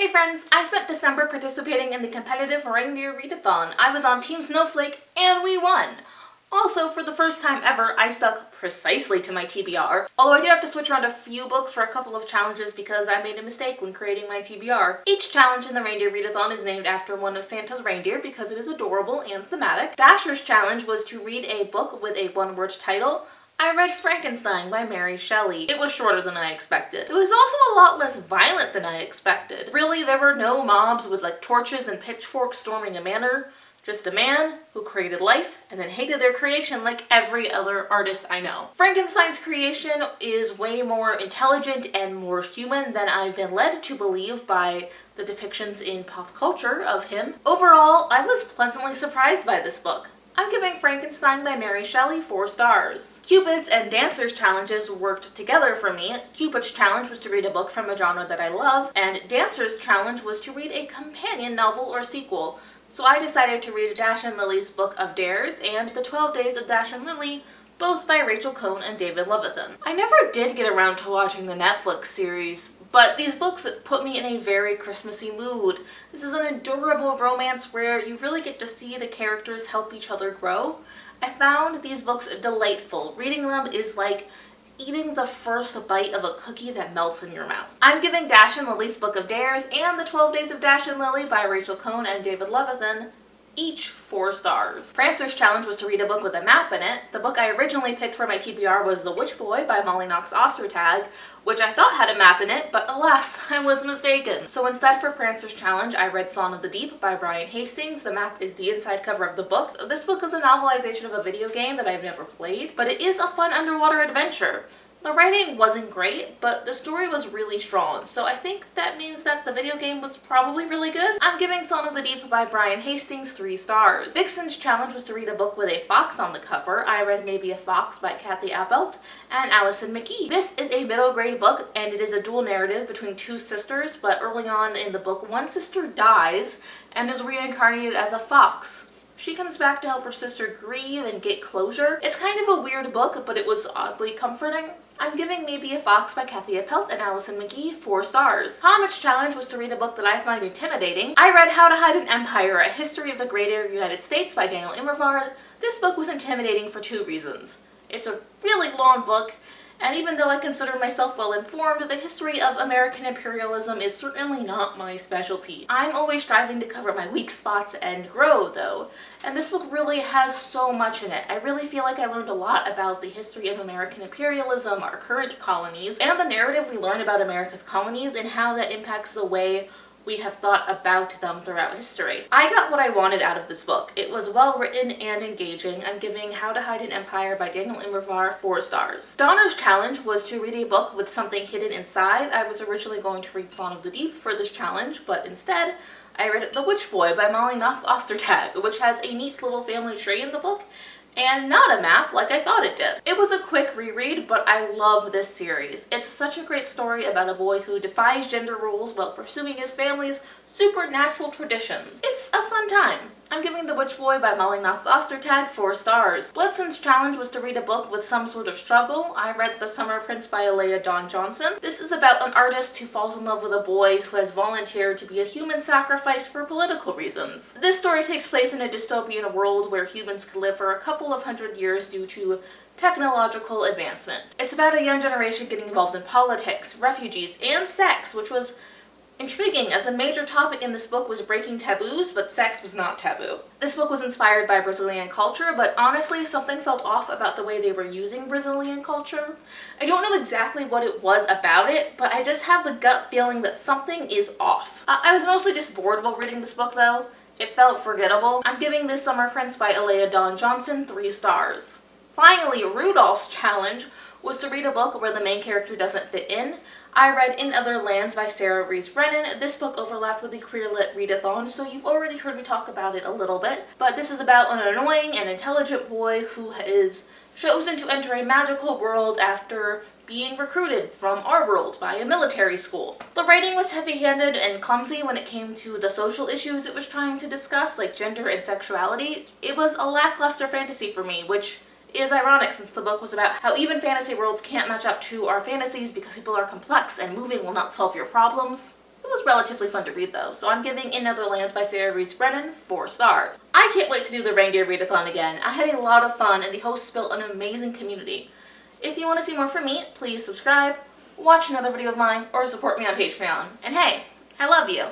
Hey friends, I spent December participating in the competitive Reindeer Readathon. I was on Team Snowflake and we won! Also, for the first time ever, I stuck precisely to my TBR, although I did have to switch around a few books for a couple of challenges because I made a mistake when creating my TBR. Each challenge in the Reindeer Readathon is named after one of Santa's reindeer because it is adorable and thematic. Dasher's challenge was to read a book with a one-word title. I read Frankenstein by Mary Shelley. It was shorter than I expected. It was also a lot less violent than I expected. Really, there were no mobs with like torches and pitchforks storming a manor. Just a man who created life and then hated their creation like every other artist I know. Frankenstein's creation is way more intelligent and more human than I've been led to believe by the depictions in pop culture of him. Overall, I was pleasantly surprised by this book. I'm giving Frankenstein by Mary Shelley 4 stars. Cupid's and Dancer's challenges worked together for me. Cupid's challenge was to read a book from a genre that I love, and Dancer's challenge was to read a companion novel or sequel. So I decided to read Dash and Lily's Book of Dares and The 12 Days of Dash and Lily, both by Rachael Ann and David Levithan. I never did get around to watching the Netflix series, but these books put me in a very Christmassy mood. This is an adorable romance where you really get to see the characters help each other grow. I found these books delightful. Reading them is like eating the first bite of a cookie that melts in your mouth. I'm giving Dash and Lily's Book of Dares and The 12 Days of Dash and Lily by Rachael Ann and David Levithan each 4 stars. Prancer's challenge was to read a book with a map in it. The book I originally picked for my TBR was The Witch Boy by Molly Knox Ostertag, which I thought had a map in it, but alas, I was mistaken. So instead for Prancer's challenge, I read Song of the Deep by Brian Hastings. The map is the inside cover of the book. This book is a novelization of a video game that I've never played, but it is a fun underwater adventure. The writing wasn't great, but the story was really strong, so I think that means that the video game was probably really good. I'm giving Song of the Deep by Brian Hastings 3 stars. Vixen's challenge was to read a book with a fox on the cover. I read Maybe a Fox by Kathy Appelt and Allison McKee. This is a middle grade book, and it is a dual narrative between 2 sisters, but early on in the book, one sister dies and is reincarnated as a fox. She comes back to help her sister grieve and get closure. It's kind of a weird book, but it was oddly comforting. I'm giving Maybe a Fox by Kathy Appelt and Allison McKee 4 stars. Homage challenge was to read a book that I find intimidating. I read How to Hide an Empire, A History of the Greater United States by Daniel Immerwahr. This book was intimidating for 2 reasons. It's a really long book, and even though I consider myself well informed, the history of American imperialism is certainly not my specialty. I'm always striving to cover my weak spots and grow, though, and this book really has so much in it. I really feel like I learned a lot about the history of American imperialism, our current colonies, and the narrative we learn about America's colonies and how that impacts the way we have thought about them throughout history. I got what I wanted out of this book. It was well written and engaging. I'm giving How to Hide an Empire by Daniel Immerwahr 4 stars. Donna's challenge was to read a book with something hidden inside. I was originally going to read Song of the Deep for this challenge, but instead I read The Witch Boy by Molly Knox Ostertag, which has a neat little family tree in the book and not a map like I thought it did. It was a quick reread, but I love this series. It's such a great story about a boy who defies gender rules while pursuing his family's supernatural traditions. It's a fun time. I'm giving The Witch Boy by Molly Knox Ostertag 4 stars. Bledson's challenge was to read a book with some sort of struggle. I read The Summer Prince by Alea Dawn Johnson. This is about an artist who falls in love with a boy who has volunteered to be a human sacrifice for political reasons. This story takes place in a dystopian world where humans can live for a couple of hundred years due to technological advancement. It's about a young generation getting involved in politics, refugees, and sex, which was intriguing, as a major topic in this book was breaking taboos, but sex was not taboo. This book was inspired by Brazilian culture, but honestly, something felt off about the way they were using Brazilian culture. I don't know exactly what it was about it, but I just have the gut feeling that something is off. I was mostly just bored while reading this book, though. It felt forgettable. I'm giving This Summer Prince by Alea Dawn Johnson 3 stars. Finally, Rudolph's challenge was to read a book where the main character doesn't fit in. I read In Other Lands by Sarah Rees Brennan. This book overlapped with the Queer Lit Readathon, so you've already heard me talk about it a little bit. But this is about an annoying and intelligent boy who is chosen to enter a magical world after being recruited from our world by a military school. The writing was heavy-handed and clumsy when it came to the social issues it was trying to discuss, like gender and sexuality. It was a lackluster fantasy for me, which is ironic since the book was about how even fantasy worlds can't match up to our fantasies because people are complex and moving will not solve your problems. It was relatively fun to read though, so I'm giving In Netherlands by Sarah Rees Brennan 4 stars. I can't wait to do the Reindeer Readathon again. I had a lot of fun and the hosts built an amazing community. If you want to see more from me, please subscribe, watch another video of mine, or support me on Patreon. And hey, I love you!